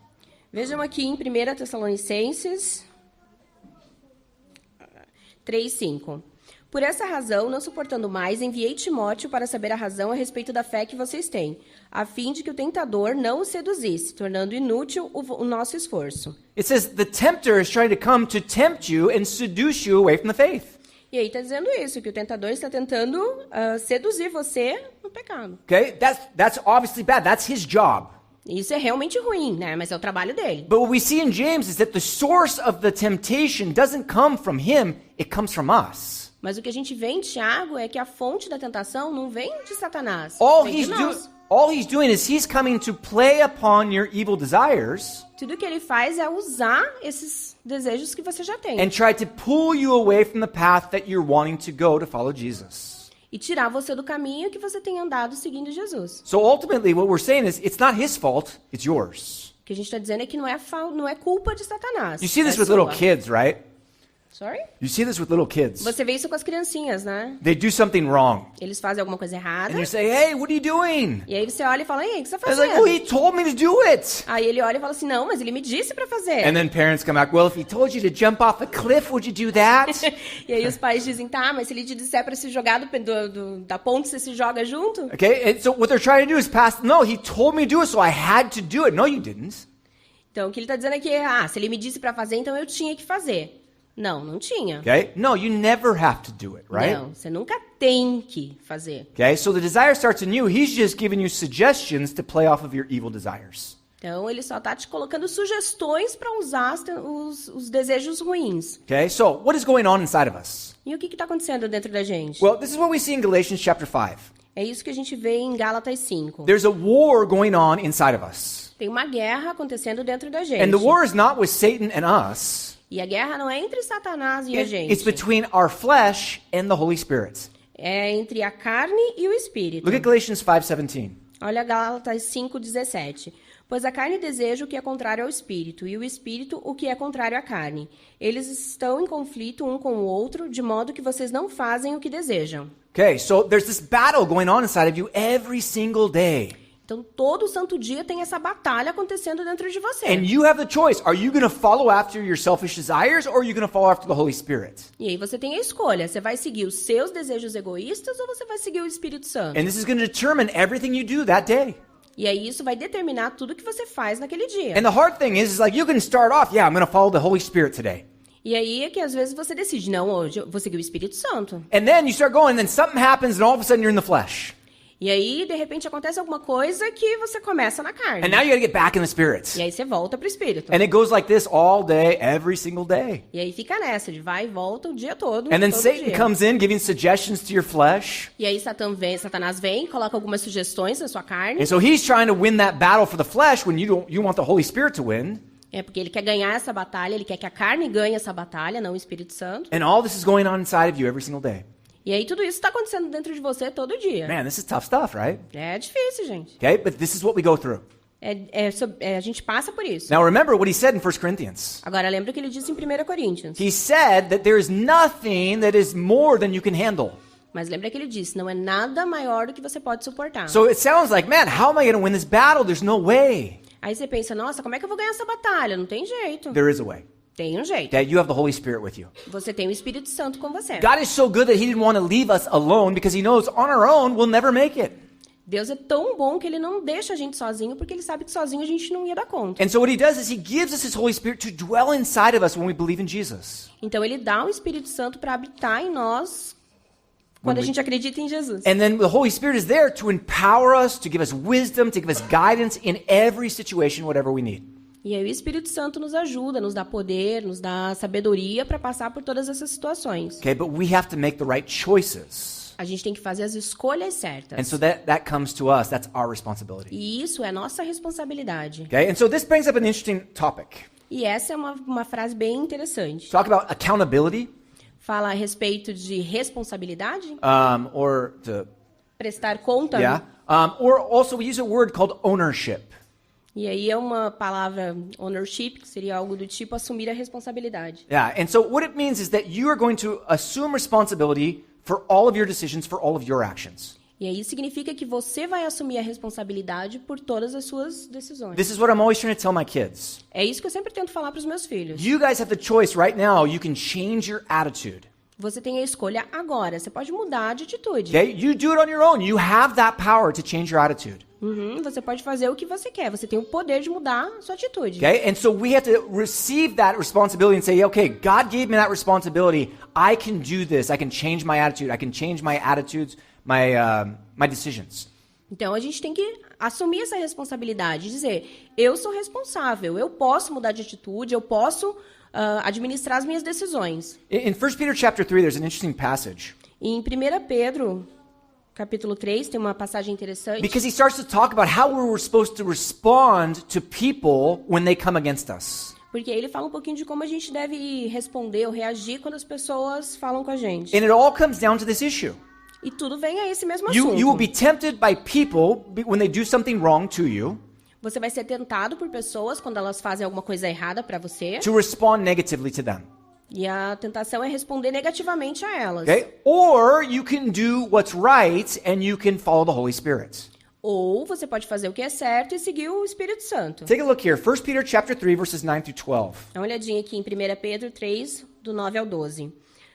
Vejam aqui em 1 Tessalonicenses 3:5. Por essa razão, não suportando mais, enviei Timóteo para saber a razão a respeito da fé que vocês têm, a fim de que o tentador não o seduzisse, tornando inútil o nosso esforço. It says the tempter is trying to come to tempt you and seduce you away from the faith. E aí está dizendo isso, que o tentador está tentando seduzir você no pecado. Okay? That's obviously bad. That's his job. Isso é realmente ruim, né? Mas é o trabalho dele. But what we see in James is that the source of the temptation doesn't come from him, it comes from us. Mas o que a gente vê em Tiago é que a fonte da tentação não vem de Satanás, All vem de nós. he's doing is he's coming to play upon your evil desires Tudo que ele faz é usar esses desejos que você já tem and try to pull you away from the path that you're wanting to go to follow Jesus. e tirar você do caminho que você tem andado seguindo Jesus. So ultimately what we're saying is it's not his fault, it's yours. O que a gente está dizendo é que não é culpa de Satanás. You see this é with sua. little kids, right? Sorry? You see this with little kids. Você vê isso com as criancinhas, né? They do something wrong. Eles fazem alguma coisa errada. And you say, "Hey, what are you doing?" E aí você olha e fala, ei, o que você está It's like, fazendo? "Oh, he told me to do it." Aí ele olha e fala assim, não, mas ele me disse para fazer. And then parents come back, "Well, if he told you to jump off a cliff, would you do that?" E aí os pais dizem, tá, mas se ele te disser para se jogar da ponte, você se joga junto? Okay? And so what they're trying to do is pass, "No, he told me to do it, so I had to do it." No, you didn't. Então o que ele está dizendo é que, se ele me disse para fazer, então eu tinha que fazer. Não, não tinha. Okay? No, you never have to do it, right? Não, você nunca tem que fazer. Okay? So the desire starts in you. He's just giving you suggestions to play off of your evil desires. Então, ele só está te colocando sugestões para usar os desejos ruins. Okay, so what is going on inside of us? E o que está acontecendo dentro da gente? Well, this is what we see in Galatians chapter 5. É isso que a gente vê em Gálatas 5. There's a war going on inside of us. Tem uma guerra acontecendo dentro da gente. And the war is not with Satan and us. E a guerra não é entre Satanás e a gente. It's between our flesh and the Holy Spirit. É entre a carne e o espírito. Look at Galatians 5:17. Olha Gálatas 5:17. Pois a carne deseja o que é contrário ao espírito, e o espírito o que é contrário à carne. Eles estão em conflito um com o outro, de modo que vocês não fazem o que desejam. Okay, so there's this battle going on inside of you every single day. Então, todo santo dia tem essa batalha acontecendo dentro de você. And you have the choice. Are you going to follow after your selfish desires or are you going to follow after the Holy Spirit? E aí você tem a escolha. Você vai seguir os seus desejos egoístas ou você vai seguir o Espírito Santo? And this is going to determine everything you do that day. E aí isso vai determinar tudo que você faz naquele dia. And the hard thing is like you can start off, yeah, I'm going to follow the Holy Spirit today. E aí é que às vezes você decide, não, hoje eu vou seguir o Espírito Santo. And then you start going and then something happens and all of a sudden you're in the flesh. E aí, de repente, acontece alguma coisa que você começa na carne. And now you got to get back in the Spirit. E aí você volta pro Espírito. And it goes like this all day, every single day. E aí fica nessa, de vai e volta o dia todo. And then todo Satan dia. comes in giving suggestions to your flesh. E aí Satanás vem, coloca algumas sugestões na sua carne. And so he's trying to win that battle for the flesh when you want the Holy Spirit to win. É porque ele quer ganhar essa batalha, ele quer que a carne ganhe essa batalha, não o Espírito Santo. And all this is going on inside of you every single day. E aí tudo isso está acontecendo dentro de você todo dia. Man, this is tough stuff, right? É difícil, gente. Okay, but this is what we go through. A gente passa por isso. Now remember what he said in 1 Corinthians. Agora lembra o que ele disse em 1 Coríntios. He said that there is nothing that is more than you can handle. Mas lembra que ele disse, não é nada maior do que você pode suportar. So it sounds like, man, how am I going to win this battle? There's no way. Aí você pensa, nossa, como é que eu vou ganhar essa batalha? Não tem jeito. There is a way. Tem um jeito. That you have the Holy Spirit with you. Você tem o Espírito Santo com você. God is so good that he didn't want to leave us alone because he knows on our own we'll never make it. Deus é tão bom que ele não deixa a gente sozinho, porque ele sabe que sozinho a gente não ia dar conta. And so what he does is he gives us his Holy Spirit to dwell inside of us when we believe in Jesus. Então ele dá o Espírito Santo para habitar em nós quando a gente acredita em Jesus. And then the Holy Spirit is there to empower us, to give us wisdom, to give us guidance in every situation, whatever we need. E aí o Espírito Santo nos ajuda, nos dá poder, nos dá sabedoria para passar por todas essas situações. Okay, but we have to make the right choices. A gente tem que fazer as escolhas certas. And so that comes to us. That's our responsibility. E isso é nossa responsabilidade. Okay, and so this brings up an interesting topic. E essa é uma frase bem interessante. Talk about accountability, Fala a respeito de responsabilidade, or to, prestar conta. yeah, or also we use a word called ownership. E aí é uma palavra ownership, que seria algo do tipo assumir a responsabilidade. Yeah, and so what it means is that you are going to assume responsibility for all of your decisions, for all of your actions. E aí significa que você vai assumir a responsabilidade por todas as suas decisões. This is what I'm always trying to tell my kids. É isso que eu sempre tento falar para os meus filhos. You guys have the choice right now. You can change your attitude. Você tem a escolha agora. Você pode mudar de atitude. Okay? You do it on your own. You have that power to change your attitude. Você pode fazer o que você quer. Você tem o poder de mudar a sua atitude. Okay? And so we have to receive that responsibility and say, okay, God gave me that responsibility. I can do this. I can change my attitude. I can change my attitudes, my decisions. Então a gente tem que assumir essa responsabilidade, dizer, eu sou responsável, eu posso mudar de atitude, eu posso administrar as minhas decisões. In 1 Peter chapter 3, there's an interesting passage. Em 1 Pedro, capítulo 3, tem uma passagem interessante. Because he starts to talk about how we're supposed to respond to people when they come against us. Porque ele fala um pouquinho de como a gente deve responder ou reagir quando as pessoas falam com a gente. And it all comes down to this issue. E tudo vem a esse mesmo assunto. You will be tempted by people when they do something wrong to you Você vai ser tentado por pessoas quando elas fazem alguma coisa errada para você. to respond negatively to them. E a tentação é responder negativamente a elas. Okay? Or you can do what's right and you can follow the Holy Spirit. Ou você pode fazer o que é certo e seguir o Espírito Santo. Take a look here. 1 Peter chapter 3 verses 9 through 12. Dá uma olhadinha aqui em 1 Pedro 3, do 9 ao 12.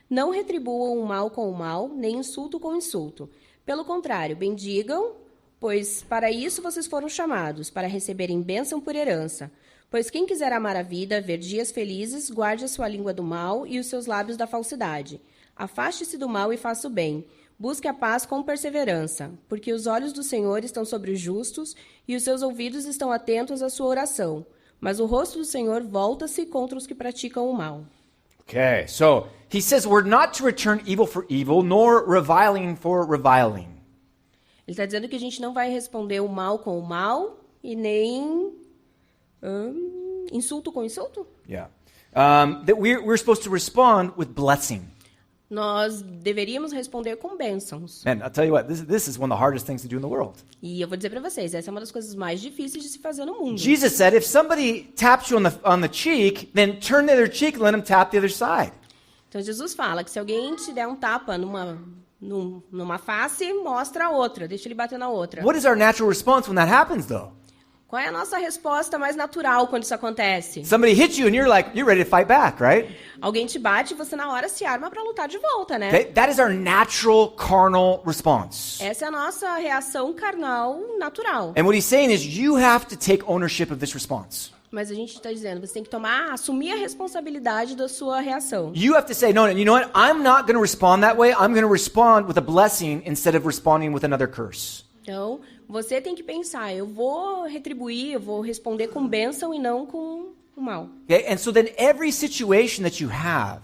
Não retribuam o mal com o mal, nem insulto com insulto. Pelo contrário, bendigam, pois para isso vocês foram chamados, para receberem bênção por herança. Pois quem quiser amar a vida, ver dias felizes, guarde a sua língua do mal e os seus lábios da falsidade. Afaste-se do mal e faça o bem. Busque a paz com perseverança, porque os olhos do Senhor estão sobre os justos e os seus ouvidos estão atentos à sua oração. Mas o rosto do Senhor volta-se contra os que praticam o mal. Okay, so he says we're not to return evil for evil, nor reviling for reviling. Ele está dizendo que a gente não vai responder o mal com o mal e nem insulto com insulto. Yeah. That we're supposed to respond with blessing. Nós deveríamos responder com bênçãos. Man, I'll tell you what, this is one of the hardest things to do in the world. E eu vou dizer para vocês, essa é uma das coisas mais difíceis de se fazer no mundo. Jesus said, if somebody taps you on the cheek, then turn the other cheek and let him tap the other side. Então Jesus fala que se alguém te der um tapa numa face, mostra a outra, deixa ele bater na outra. What is our natural response when that happens, though? Qual é a nossa resposta mais natural quando isso acontece? Somebody hits you and you're ready to fight back, right? Alguém te bate e você na hora se arma para lutar de volta, né? Okay? That is our natural carnal response. Essa é a nossa reação carnal natural. And what he's saying is you have to take ownership of this response. Mas a gente está dizendo, você tem que assumir a responsabilidade da sua reação. You have to say, no, you know what? I'm not going to respond that way. I'm going to respond with a blessing instead of responding with another curse. Então, você tem que pensar, eu vou retribuir, eu vou responder com bênção e não com o mal. Okay? And so then every situation that you have,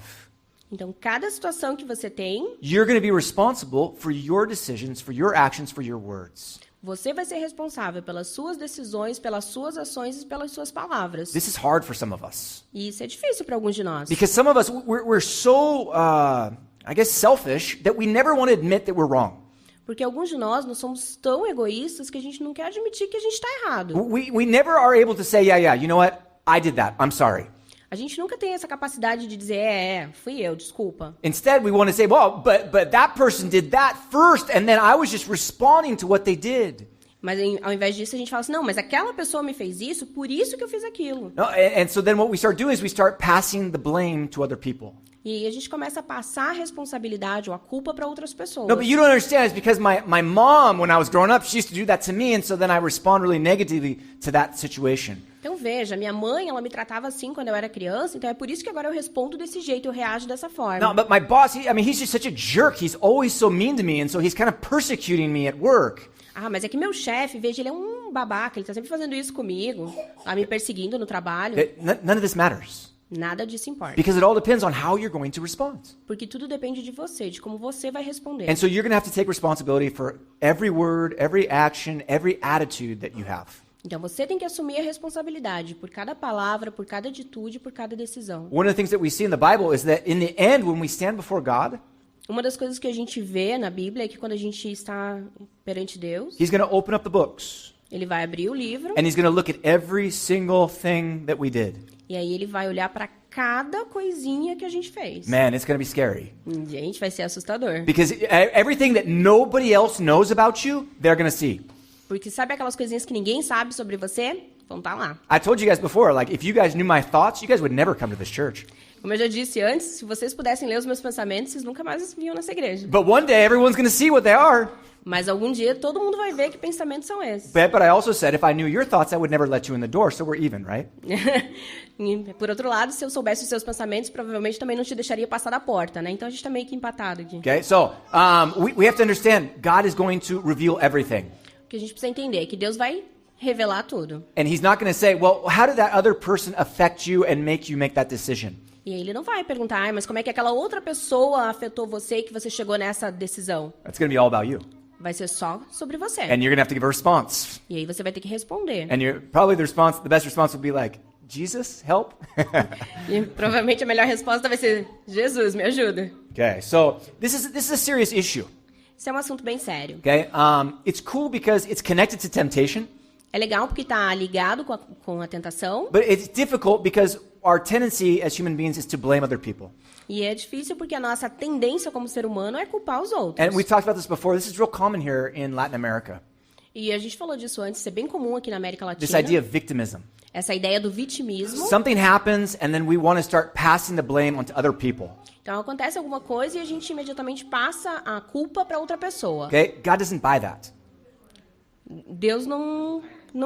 Então, cada situação que você tem, you're going to be responsible for your decisions, for your actions, for your words. você vai ser responsável pelas suas decisões, pelas suas ações e pelas suas palavras. This is hard for some of us. E isso é difícil para alguns de nós. Because some of us, we're so, I guess, selfish that we never want to admit that we're wrong. Porque alguns de nós somos tão egoístas que a gente não quer admitir que a gente está errado. We never are able to say, yeah, you know what? I did that. I'm sorry. A gente nunca tem essa capacidade de dizer, fui eu, desculpa. Instead, we want to say, well, but that person did that first, and then I was just responding to what they did. Mas ao invés disso, a gente fala assim, não, mas aquela pessoa me fez isso, por isso que eu fiz aquilo. No, and so then what we start doing is we start passing the blame to other people. E a gente começa a passar a responsabilidade ou a culpa para outras pessoas. No, but you don't understand. It's because my mom, when I was growing up, she used to do that to me, and so then I respond really negatively to that situation. Então veja, minha mãe, ela me tratava assim quando eu era criança, então é por isso que agora eu respondo desse jeito, eu reajo dessa forma. No, but my boss, he's just such a jerk. He's always so mean to me, and so he's kind of persecuting me at work. Ah, mas é que meu chefe, veja, ele é um babaca, ele tá sempre fazendo isso comigo, tá me perseguindo no trabalho. None of this matters. Nada disso importa. Because it all depends on how you're going to respond. Porque tudo depende de você, de como você vai responder. And so you're going to have to take responsibility for every word, every action, every attitude that you have. Então você tem que assumir a responsabilidade por cada palavra, por cada atitude, por cada decisão. One of the things that we see in the Bible is that in the end, when we stand before God, Uma das coisas que a gente vê na Bíblia é que quando a gente está perante Deus, He's going to open up the books. ele vai abrir o livro And He's going to look at every single thing that we did. e aí ele vai olhar para cada coisinha que a gente fez. Man, it's going to be scary. Gente, vai ser assustador. Because everything that nobody else knows about you, they're going to see. Porque sabe aquelas coisinhas que ninguém sabe sobre você? Vão estar lá. I told you guys before, like, if you guys knew my thoughts, you guys would never come to this church. Como eu já disse antes, se vocês pudessem ler os meus pensamentos, vocês nunca mais vinham nessa igreja. But one day, everyone's going to see what they are. Mas algum dia todo mundo vai ver que pensamentos são esses. But I also said, if I knew your thoughts, I would never let you in the door, so we're even, right? E, por outro lado, se eu soubesse os seus pensamentos, provavelmente também não te deixaria passar da porta, né? Então a gente tá meio que empatado aqui. Okay, so we have to understand, God is going to reveal everything. O que a gente precisa entender é que Deus vai revelar tudo. And He's not going to say, well, how did that other person affect you and make you make that decision? E aí ele não vai perguntar, mas como é que aquela outra pessoa afetou você e que você chegou nessa decisão? That's going to be all about you. Vai ser só sobre você. And you're going to have to give a response. E aí você vai ter que responder. And probably the best response would be like, Jesus, help. E provavelmente a melhor resposta vai ser, Jesus, me ajuda. Okay, so this is a serious issue. Isso é um assunto bem sério. Okay, it's cool because it's connected to temptation. É legal porque está ligado com a tentação. But it's difficult because our tendency as human beings is to blame other people. E é difícil porque a nossa tendência como ser humano é culpar os outros. And we've talked about this before. This is real common here in Latin America. E a gente falou disso antes, isso é bem comum aqui na América Latina. This idea of victimism. Essa ideia do vitimismo. Something happens and then we want to start passing the blame onto other people. Então acontece alguma coisa e a gente imediatamente passa a culpa para outra pessoa. Okay? God doesn't buy that. Deus não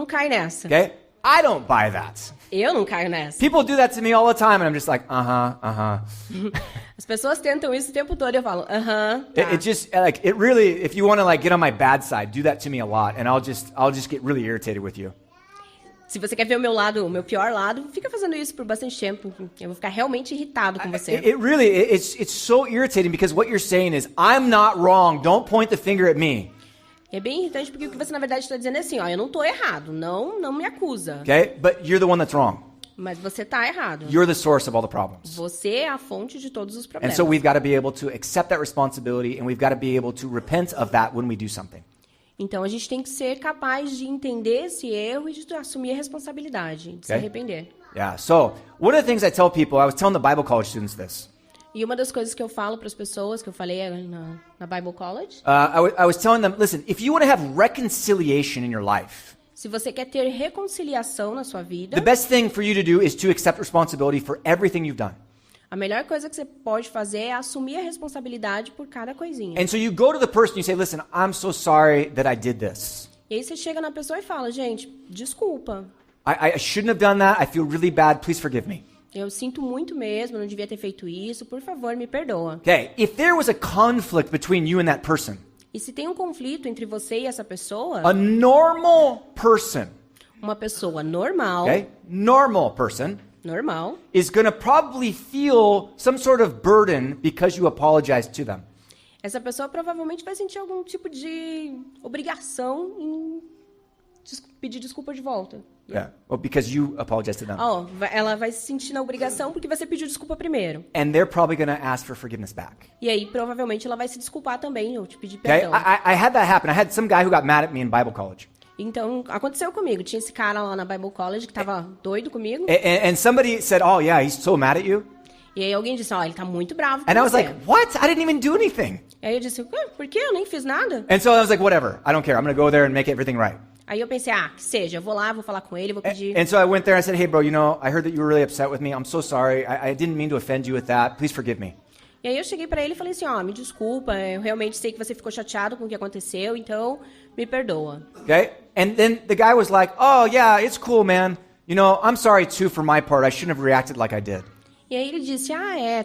cai nessa. Okay? I don't buy that. Eu não caio nessa. People do that to me all the time, and I'm just like, As pessoas tentam isso o tempo todo e eu falo, tá. It just like it really. If you want to like get on my bad side, do that to me a lot, and I'll just get really irritated with you. Se você quer ver o meu lado, o meu pior lado, fica fazendo isso por bastante tempo. Eu vou ficar realmente irritado com você. It really it's so irritating because what you're saying is I'm not wrong. Don't point the finger at me. É bem irritante porque o que você na verdade está dizendo é assim, ó, eu não tô errado, não me acusa. Okay, but you're the one that's wrong. Mas você tá errado. You're the source of all the problems. Você é a fonte de todos os And problemas. so we've got to be able to accept that responsibility, and we've got to be able to repent of that when we do something. Então a gente tem que ser capaz de entender esse erro e de assumir a responsabilidade, de se arrepender. Yeah. So one of the things I tell people, I was telling the Bible college students this. E uma das coisas que eu falo para as pessoas, que eu falei na Bible College, I was telling them, listen, if you want to have reconciliation in your life, se você quer ter reconciliação na sua vida, the best thing for you to do is to accept responsibility for everything you've done. a melhor coisa que você pode fazer é assumir a responsabilidade por cada coisinha. And so you go to the person and you say, listen, I'm so sorry that I did this. E aí você chega na pessoa e fala, gente, desculpa. I shouldn't have done that. I feel really bad. Please forgive me. Eu sinto muito mesmo, eu não devia ter feito isso, por favor, me perdoa. Okay, if there was a conflict between you and that person, E se tem um conflito entre você e essa pessoa, a normal person, uma pessoa normal, normal person, normal, is going to probably feel some sort of burden because you apologized to them. essa pessoa provavelmente vai sentir algum tipo de obrigação em pedir desculpa de volta. Yeah. Well, because you apologized to them. Ela vai se sentir na obrigação porque você pediu desculpa primeiro. And they're probably going to ask for forgiveness back. E aí, provavelmente, ela vai se desculpar também, ou te pedir Okay? perdão. I had that happen. I had some guy who got mad at me in Bible college. Então, aconteceu comigo. Tinha esse cara lá na Bible College que tava doido comigo. And somebody said, oh, yeah, he's so mad at you. E aí alguém disse, ele tá muito bravo com And I was você. like, what? I didn't even do anything. E aí eu disse, por quê? Eu nem fiz nada. And so I was like, whatever. I don't care. I'm going to go there and make everything right. Aí eu pensei, que seja, eu vou lá, vou falar com ele, vou pedir. And so I went there and I said, hey, bro, you know, I heard that you were really upset with me. I'm so sorry. I didn't mean to offend you with that. Please forgive me. E aí eu cheguei pra ele e falei assim, me desculpa, eu realmente sei que você ficou chateado com o que aconteceu, então me perdoa. Okay? And then the guy was like, oh, yeah, it's cool, man. You know, I'm sorry too for my part. I shouldn't have reacted like I did. E aí ele disse,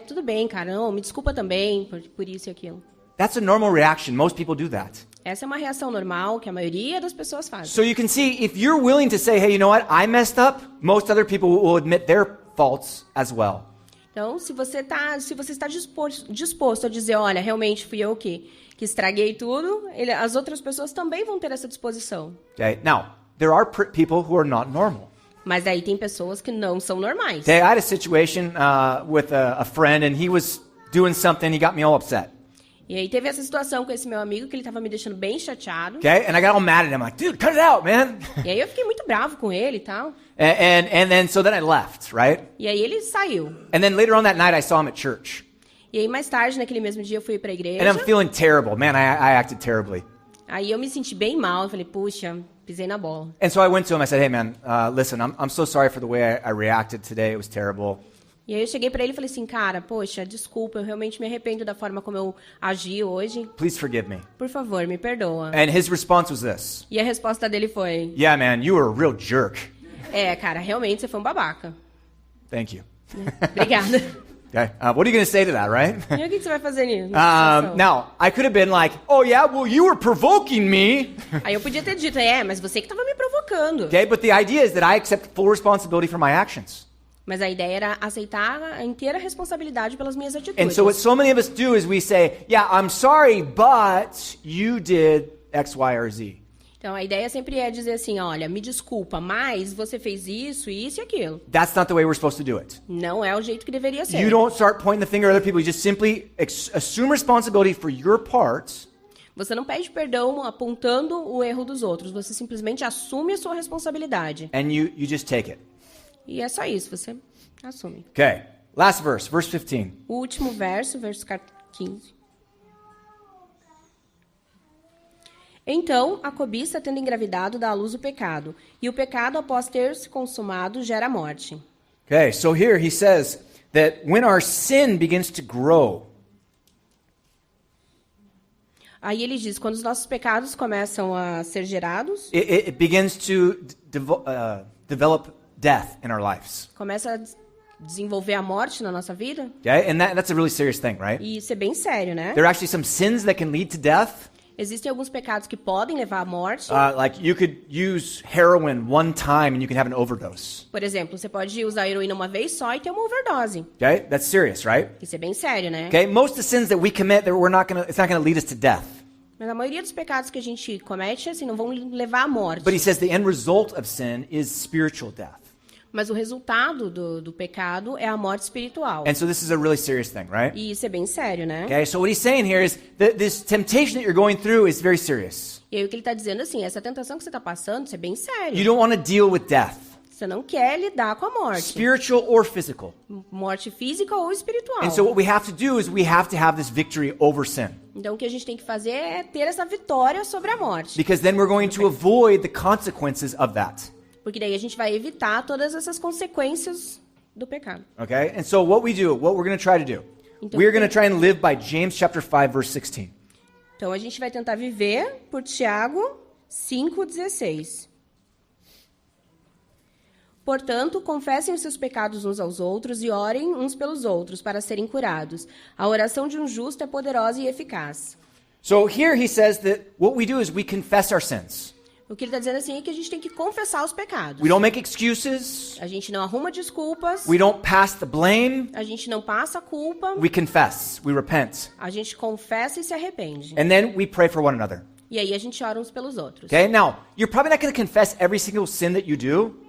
tudo bem, cara, não, me desculpa também por isso e aquilo. That's a normal reaction. Most people do that. Essa é uma reação normal que a maioria das pessoas faz. So you can see, if you're willing to say, hey, you know what, I messed up, most other people will admit their faults as well. Então, se você está disposto a dizer, olha, realmente fui eu que estraguei tudo, as outras pessoas também vão ter essa disposição. Okay? Now, there are people who are not normal. Mas aí tem pessoas que não são normais. Okay, I had a situation with a friend, and he was doing something, he got me all upset. E aí teve essa situação com esse meu amigo que ele tava me deixando bem chateado. Okay, and I got all mad at him, like, dude, cut it out, man. E aí eu fiquei muito bravo com ele e tal. And then so then I left, right? E aí ele saiu. And then later on that night I saw him at church. E aí mais tarde, naquele mesmo dia, eu fui pra igreja. And I'm feeling terrible. Man, I acted terribly. Aí eu me senti bem mal, eu falei, puxa, pisei na bola. And so I went to him, I said, hey man, listen, I'm so sorry for the way I reacted today. It was terrible. E aí eu cheguei pra ele e falei assim, cara, poxa, desculpa, eu realmente me arrependo da forma como eu agi hoje. Please forgive me. Por favor, me perdoa. And his response was this. E a resposta dele foi, Yeah, man, you were a real jerk. cara, realmente você foi um babaca. Thank you. Obrigada. Okay, what are you going to say to that, right? E o que você vai fazer nisso? nessa situação? Now, I could have been like, oh yeah, well, you were provoking me. Aí eu podia ter dito, mas você que tava me provocando. Okay, but the idea is that I accept full responsibility for my actions. Mas a ideia era aceitar a inteira responsabilidade pelas minhas atitudes. And so what so many of us do is we say, yeah, I'm sorry, but you did X, Y, or Z. Então a ideia sempre é dizer assim, olha, me desculpa, mas você fez isso e aquilo. That's not the way we're supposed to do it. Não é o jeito que deveria ser. You don't start pointing the finger at other people. You just simply assume responsibility for your part. Você não pede perdão apontando o erro dos outros. Você simplesmente assume a sua responsabilidade. And you just take it. E é só isso, você assume. Okay. Last verse 15. O último verso 15. Então, a cobiça, tendo engravidado, dá à luz o pecado. E o pecado, após ter se consumado, gera a morte. Okay, so here he says that when our sin begins to grow, Aí ele diz, quando os nossos pecados começam a ser gerados, it begins to develop death in our lives. Começa a desenvolver a morte na nossa vida. Okay? And that's a really serious thing, right? E isso é bem sério, né? There are actually some sins that can lead to death. Existem alguns pecados que podem levar à morte. Like you could use heroin one time and you can have an overdose. Por exemplo, você pode usar heroína uma vez só e ter uma overdose. Okay? That's serious, right? Isso é bem sério, né? Okay? Most of the sins that we commit, it's not going to lead us to death. Mas a maioria dos pecados que a gente comete, assim, não vão levar à morte. But he says the end result of sin is spiritual death. Mas o resultado do pecado é a morte espiritual. And so this is a really serious thing, right? E isso é bem sério, né? Okay, so what he's saying here is that this temptation that you're going through is very serious. E aí o que ele está dizendo assim, essa tentação que você está passando, isso é bem sério. You don't want to deal with death, Você não quer lidar com a morte. spiritual or physical. Morte física ou espiritual. And so what we have to do is we have to have this victory over sin. Então o que a gente tem que fazer é ter essa vitória sobre a morte. Because then we're going to avoid the consequences of that. Porque daí a gente vai evitar todas essas consequências do pecado. Okay? And so what we're going to try to do, Então, we're going to try and live by James chapter 5 verse 16. Então a gente vai tentar viver por Tiago 5,16. Portanto, confessem os seus pecados uns aos outros e orem uns pelos outros para serem curados. A oração de um justo é poderosa e eficaz. So here he says that what we do is we confess our sins. O que ele está dizendo assim é que a gente tem que confessar os pecados. We don't make excuses. A gente não arruma desculpas. We don't pass the blame. A gente não passa a culpa. We confess. We repent. A gente confessa e se arrepende. And then we pray for one another. E aí a gente ora uns pelos outros. Okay? Now, you're probably not going to confess every single sin that you do.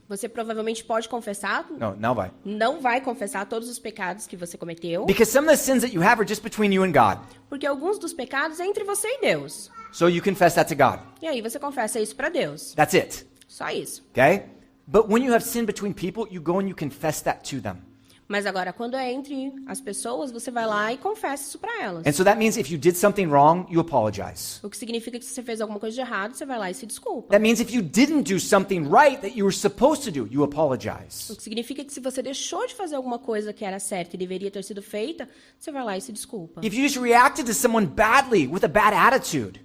Você provavelmente pode confessar. Não vai. Não vai confessar todos os pecados que você cometeu. Because some of the sins that you have are just between you and God. Porque alguns dos pecados é entre você e Deus. So you confess that to God. E aí você confessa isso para Deus. That's it. Só isso. Okay? But when you have sin between people, you go and you confess that to them. Mas agora, quando é entre as pessoas, você vai lá e confessa isso para elas. And so that means if you did something wrong, you apologize. O que significa que se você fez alguma coisa de errado, você vai lá e se desculpa. That means if you didn't do something right that you were supposed to do, you O apologize. que significa que se você deixou de fazer alguma coisa que era certa e deveria ter sido feita, você vai lá e se desculpa. If you just reacted to someone badly with a bad attitude,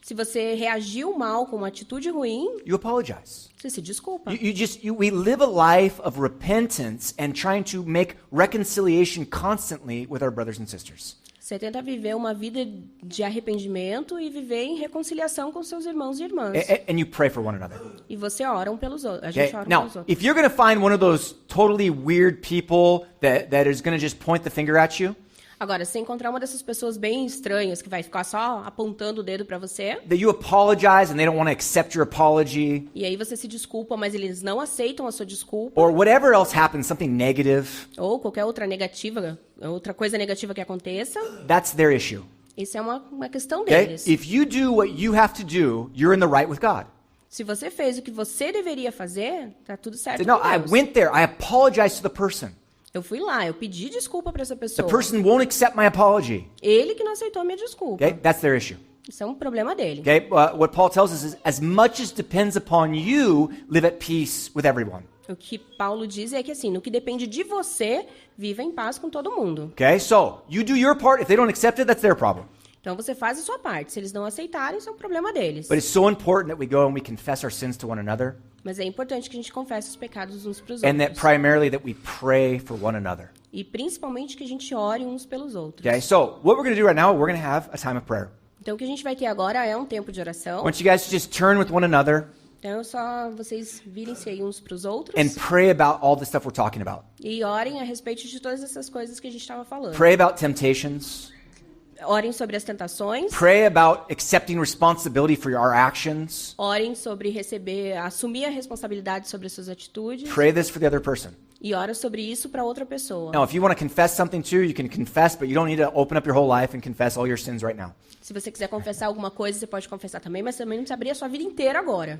Se você reagiu mal com uma atitude ruim, you apologize. você se desculpa. We live a life of repentance and trying to make reconciliation constantly with our brothers and sisters. Você tenta viver uma vida de arrependimento e viver em reconciliação com seus irmãos e irmãs. And you pray for one another. E você ora um pelos outros. A Okay? gente ora um Now, pelos outros. if you're going to find one of those totally weird people that is going to just point the finger at you, Agora, se você encontrar uma dessas pessoas bem estranhas que vai ficar só apontando o dedo pra você, that you apologize and they don't want to accept your apology, e aí você se desculpa, mas eles não aceitam a sua desculpa, or whatever else happens, something negative, ou qualquer outra coisa negativa que aconteça, that's their issue. isso é uma questão Okay? deles. If you do what you have to do, you're in the right with God. Se você fez o que você deveria fazer, tá tudo certo No, com I Deus. went there. I apologized to the person. Eu fui lá, eu pedi desculpa pra essa The pessoa. person won't accept my apology. Ele que não aceitou a minha desculpa. Okay? That's their issue. Isso é um problema dele. Okay? What Paul tells us is as much as depends upon you, live at peace with everyone. O que Paulo diz é que assim, no que depende de você, viva em paz com todo mundo. Okay? So, you do your part. If they don't accept it, that's their problem. Então você faz a sua parte. Se eles não aceitarem, isso é um problema deles. But it's so important that we go and we confess our sins to one another, Mas é importante que a gente confesse os pecados uns para os and that outros. primarily that we pray for one another. E principalmente que a gente ore uns pelos outros. Okay? So, what we're going to do right now, we're going to have a time of prayer. Então o que a gente vai ter agora é um tempo de I oração. want you guys to just turn with one another Então só vocês virem-se aí uns para os outros and pray about all the stuff we're talking about. e orem a respeito de todas essas coisas que a gente estava falando. Pray about temptations. Orem sobre as tentações. Pray about accepting responsibility for our actions. Orem sobre assumir a responsabilidade sobre as suas atitudes. Pray this for the other person. E ora sobre isso para outra pessoa. Now, if you want to confess something too, you can confess, but you don't need to open up your whole life and confess all your sins right now. Se você quiser confessar alguma coisa, você pode confessar também, mas também não precisa abrir a sua vida inteira agora.